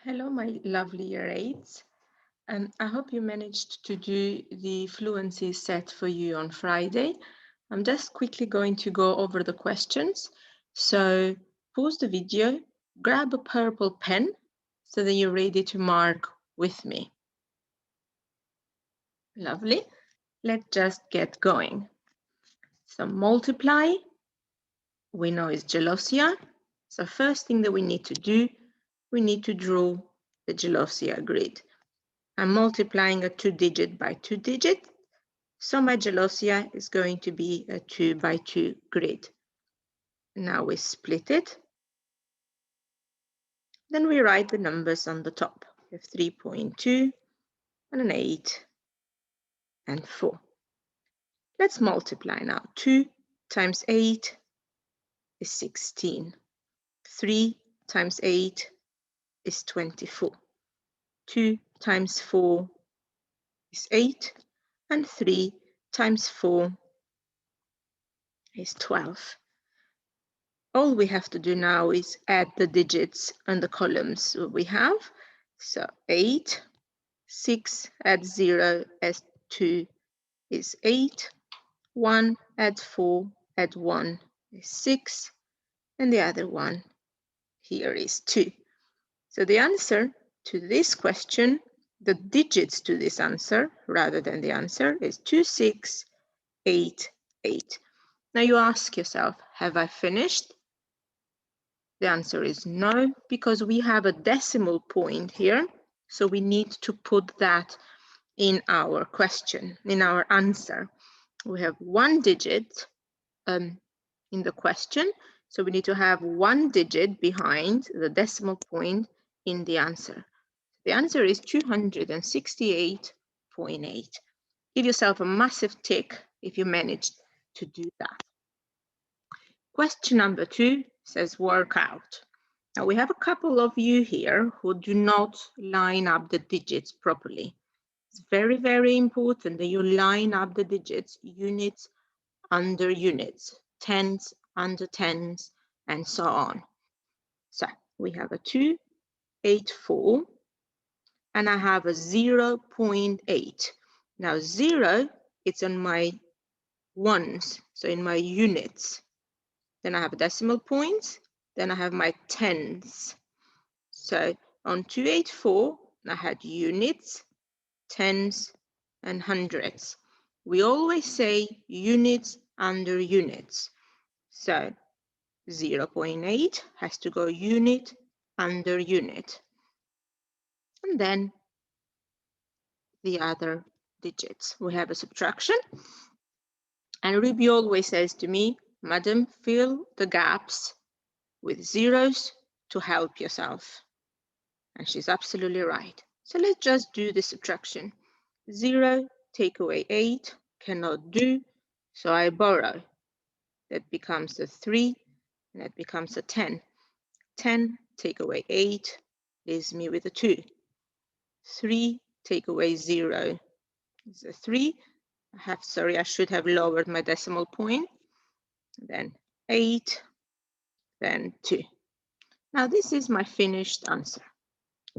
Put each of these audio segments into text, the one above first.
Hello, my lovely year eights. I hope you managed to do the fluency set for you on Friday. I'm just quickly going to go over the questions. So pause the video, grab a purple pen so that you're ready to mark with me. Lovely. Let's just get going. So multiply, we know is gelosia. So first thing that we need to do, we need to draw the gelosia grid. I'm multiplying a 2-digit by 2-digit, so my gelosia is going to be a 2 by 2 grid. Now we split it. Then we write the numbers on the top. We have 3.2 and an 8 and 4. Let's multiply now. 2 times 8 is 16. 3 times 8 is 24. 2 times 4 is 8. And 3 times 4 is 12. All we have to do now is add the digits and the columns we have. So 8, 6, add 0, add 2 is 8, 1, add 4, add 1 is 6, and the other one here is 2. So the answer to this question, the digits to this answer, rather than the answer, is 2688. Now you ask yourself, have I finished? The answer is no, because we have a decimal point here. So we need to put that in our question, in our answer. We have one digit in the question. So we need to have one digit behind the decimal point in the answer. The answer is 268.8. Give yourself a massive tick if you managed to do that. Question number 2 says work out. Now we have a couple of you here who do not line up the digits properly. It's very, very important that you line up the digits, units under units, tens under tens, and so on. So we have a 284, and I have a 0.8. Now 0, it's on my ones, so in my units. Then I have decimal points, then I have my tens. So on 284, I had units, tens, and hundreds. We always say units under units. So 0.8 has to go unit under unit. And then the other digits. We have a subtraction. And Ruby always says to me, Madam, fill the gaps with zeros to help yourself. And she's absolutely right. So let's just do the subtraction. 0 take away 8, cannot do, so I borrow. That becomes a 3, and that becomes a 10. 10 take away 8 leaves me with a 2. 3 take away 0 is a 3. I should have lowered my decimal point. Then 8, then 2. Now this is my finished answer.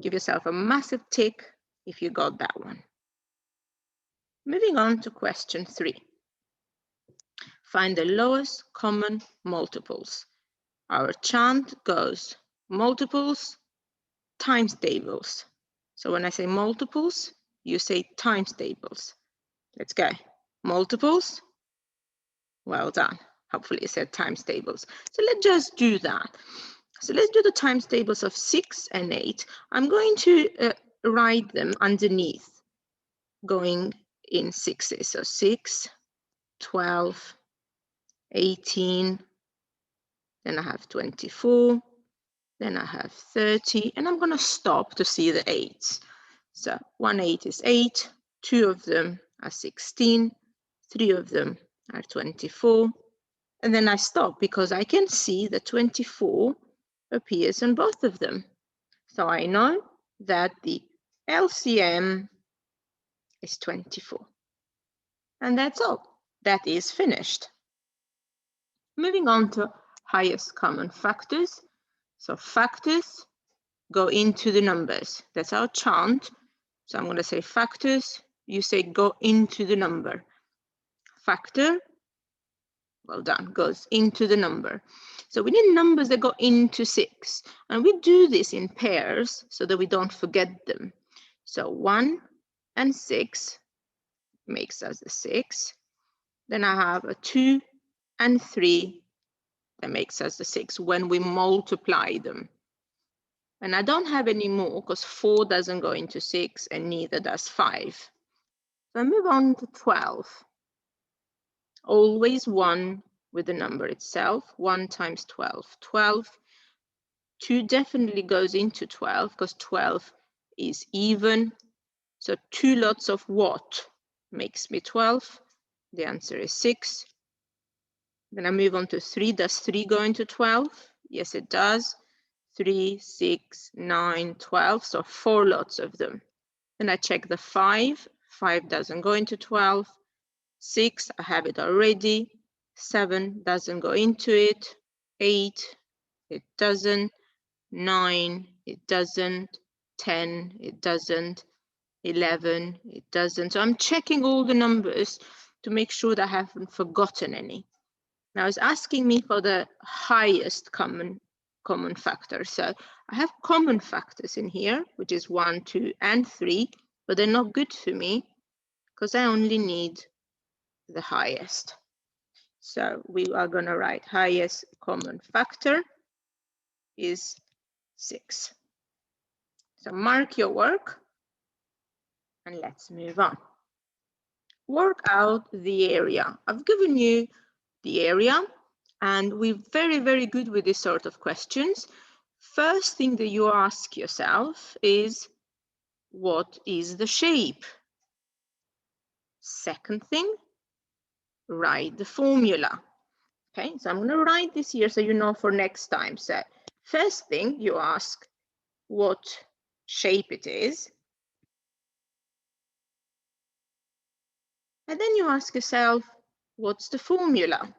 Give yourself a massive tick if you got that one. Moving on to question 3. Find the lowest common multiples. Our chant goes multiples times tables. So when I say multiples, you say times tables. Let's go. Multiples. Well done. Hopefully you said times tables. So let's just do that. So let's do the times tables of 6 and 8. I'm going to write them underneath, going in sixes. So 6, 12, 18, then I have 24, then I have 30, and I'm going to stop to see the 8s. So 1 8 is 8, 2 of them are 16, 3 of them are 24, and then I stop because I can see that 24 appears on both of them. So I know that the LCM is 24. And that's all. That is finished. Moving on to highest common factors. So factors go into the numbers. That's our chant. So I'm going to say factors. You say go into the number. Factor, well done, goes into the number. So we need numbers that go into 6. And we do this in pairs so that we don't forget them. So 1 and 6 makes us a 6. Then I have a 2 and 3 that makes us the 6 when we multiply them. And I don't have any more because 4 doesn't go into 6 and neither does 5. So I move on to 12. Always 1 with the number itself. 1 times 12. 12. 2 definitely goes into 12 because 12 is even. So 2 lots of what makes me 12? The answer is 6. Then I move on to 3. Does 3 go into 12? Yes, it does. 3, 6, 9, 12. So 4 lots of them. Then I check the 5. 5 doesn't go into 12. 6, I have it already. 7 doesn't go into it. 8, it doesn't. 9, it doesn't. 10, it doesn't. 11, it doesn't. So I'm checking all the numbers to make sure that I haven't forgotten any. Now it's asking me for the highest common factor. So I have common factors in here, which is 1, 2, and 3, but they're not good for me because I only need the highest. So we are going to write highest common factor is 6. So mark your work and let's move on. Work out the area. I've given you the area and we're very, very good with this sort of questions. First thing that you ask yourself is, what is the shape? Second thing, write the formula. Okay, so I'm going to write this here so you know for next time. So first thing you ask what shape it is. And then you ask yourself, what's the formula?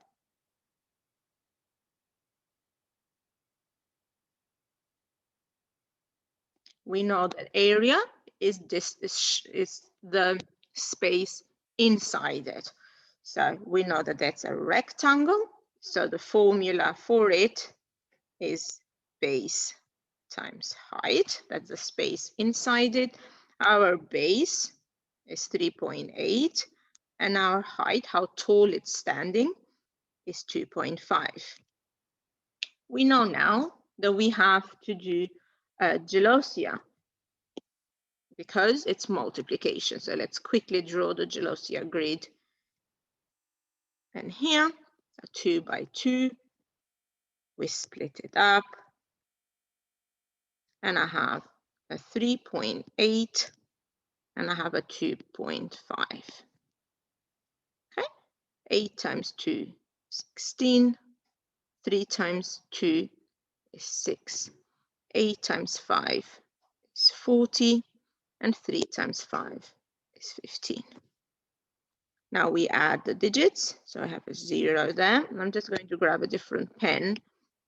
We know that area is the space inside it. So we know that that's a rectangle. So the formula for it is base times height. That's the space inside it. Our base is 3.8 and our height, how tall it's standing, is 2.5. We know now that we have to do gelosia because it's multiplication. So let's quickly draw the gelosia grid. And here, a 2 by 2, we split it up. And I have a 3.8 and I have a 2.5. Okay, 8 times 2, 16. 3 times 2 is 6. 8 times 5 is 40. And 3 times 5 is 15. Now we add the digits. So I have a 0 there. And I'm just going to grab a different pen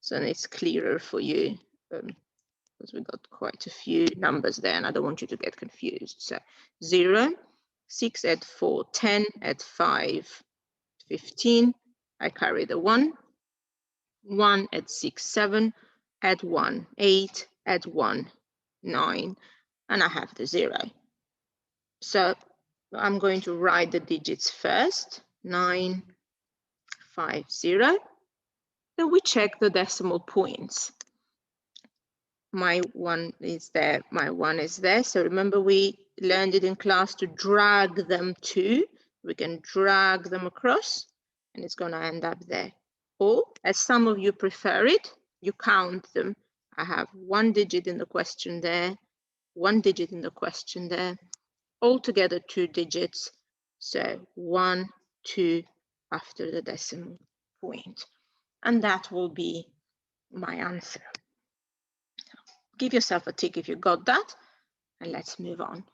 so it's clearer for you. Because we got quite a few numbers there and I don't want you to get confused. So 0, 6 add 4, 10, add 5, 15. I carry the 1. 1 add 6, 7, add 1, 8, add 1, 9, and I have the 0. So I'm going to write the digits first, 9, 5, 0. Then we check the decimal points. My 1 is there, my 1 is there. So remember we learned it in class to drag them to. We can drag them across and it's going to end up there. Or as some of you prefer it, you count them. I have 1 digit in the question there, 1 digit in the question there, altogether 2 digits. So 1, 2 after the decimal point. And that will be my answer. Give yourself a tick if you got that. And let's move on.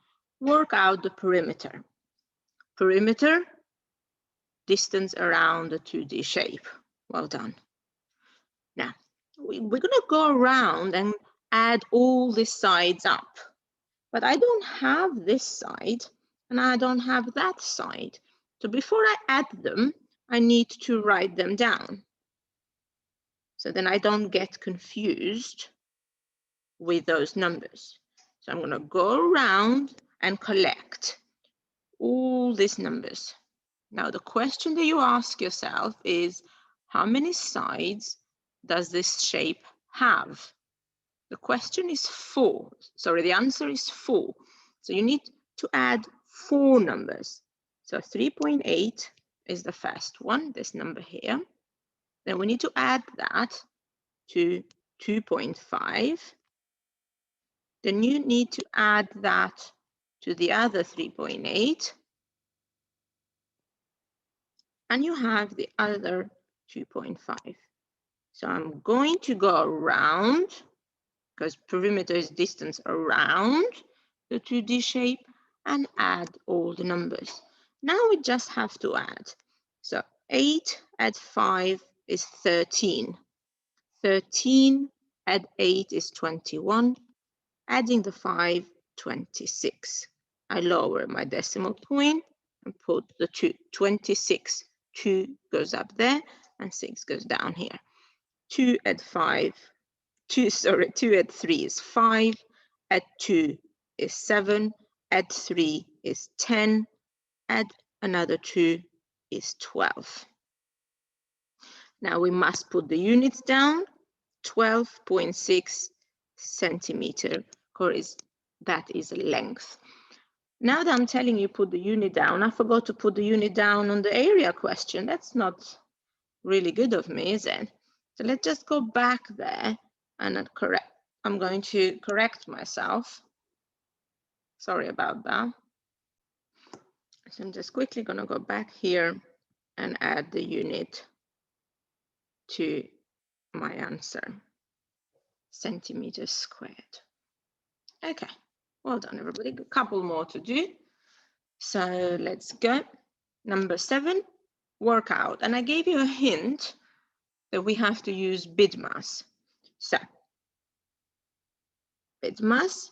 Work out the perimeter. Perimeter, distance around the 2D shape. Well done. Now, we're going to go around and add all these sides up. But I don't have this side and I don't have that side. So before I add them, I need to write them down. So then I don't get confused with those numbers. So I'm going to go around and collect all these numbers. Now the question that you ask yourself is, how many sides does this shape have? The question is 4. Sorry, the answer is 4. So you need to add 4 numbers. So 3.8 is the first one, this number here. Then we need to add that to 2.5. Then you need to add that to the other 3.8. And you have the other 2.5. So I'm going to go around, because perimeter is distance around the 2D shape, and add all the numbers. Now we just have to add. So 8 add 5 is 13. 13 add 8 is 21. Adding the 5, 26. I lower my decimal point and put the 2. 26. 2 goes up there and 6 goes down here. 2 add 5. 2 add 3 is 5. Add 2 is 7. Add 3 is 10. Add another 2 is 12. Now we must put the units down. 12.6 centimeter, that is length. Now that I'm telling you put the unit down, I forgot to put the unit down on the area question. That's not really good of me, is it? So let's just go back there and correct. I'm going to correct myself. Sorry about that. So I'm just quickly going to go back here and add the unit to my answer. Centimeters squared. Okay, well done everybody. A couple more to do. So let's go. Number 7, workout. And I gave you a hint that we have to use BIDMAS. So BIDMAS,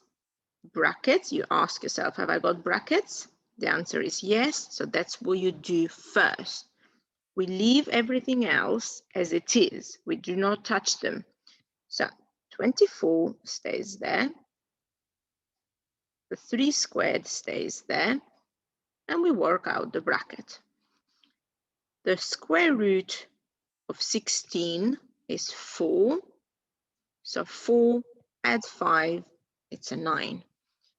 brackets. You ask yourself, have I got brackets? The answer is yes. So that's what you do first. We leave everything else as it is. We do not touch them. So 24 stays there. The 3 squared stays there. And we work out the bracket. The square root of 16 is 4. So 4 add 5, it's a 9.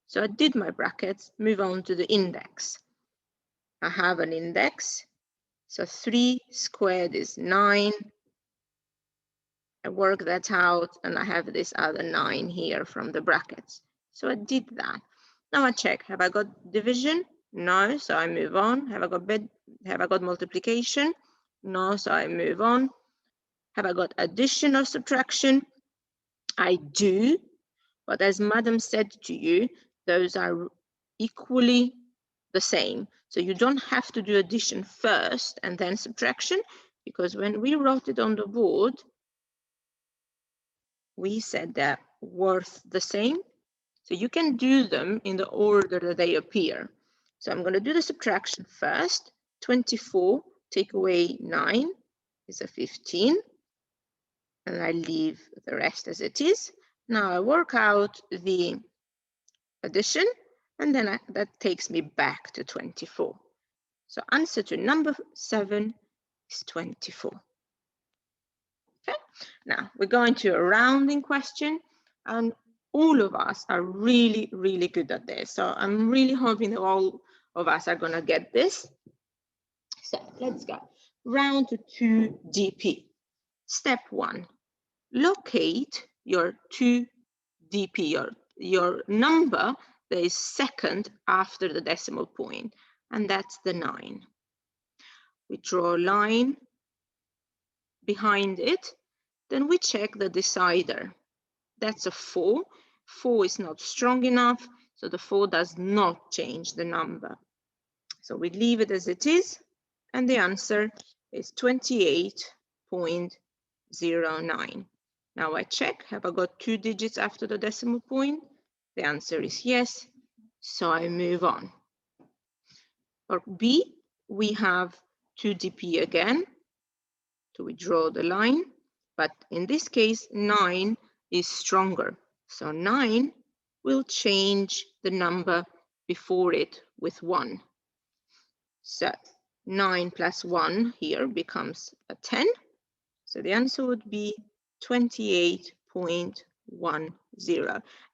So I did my brackets, move on to the index. I have an index. So 3 squared is 9. I work that out and I have this other 9 here from the brackets. So I did that. Now I check, have I got division? No, so I move on. Have I got multiplication? No, so I move on. Have I got addition or subtraction? I do, but as Madam said to you, those are equally the same. So you don't have to do addition first and then subtraction, because when we wrote it on the board, we said they're worth the same. So you can do them in the order that they appear. So I'm going to do the subtraction first. 24, take away 9 is a 15. And I leave the rest as it is. Now I work out the addition, and then that takes me back to 24. So answer to number 7 is 24. Okay, now we're going to a rounding question, and all of us are really, really good at this. So I'm really hoping that all of us are going to get this. So let's go. Round to 2 dp. Step 1, locate your 2 dp, your number that is second after the decimal point, and that's the 9. We draw a line behind it, then we check the decider. That's a 4. 4 is not strong enough, so the 4 does not change the number. So we leave it as it is, and the answer is 28.09. Now I check, have I got 2 digits after the decimal point? The answer is yes, so I move on. For B, we have 2dp again, so we draw the line, but in this case, 9 is stronger. So 9 will change the number before it with 1. So 9 plus 1 here becomes a 10. So the answer would be 28.10.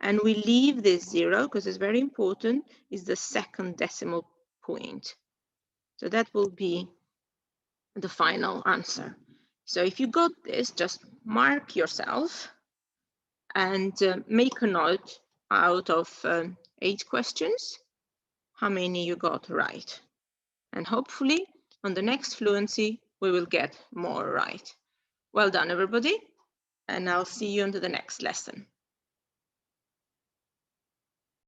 And we leave this 0 because it's very important, is the second decimal point. So that will be the final answer. So if you got this, just mark yourself and make a note out of 8 questions, how many you got right. And hopefully on the next Fluency, we will get more right. Well done, everybody. And I'll see you on to the next lesson.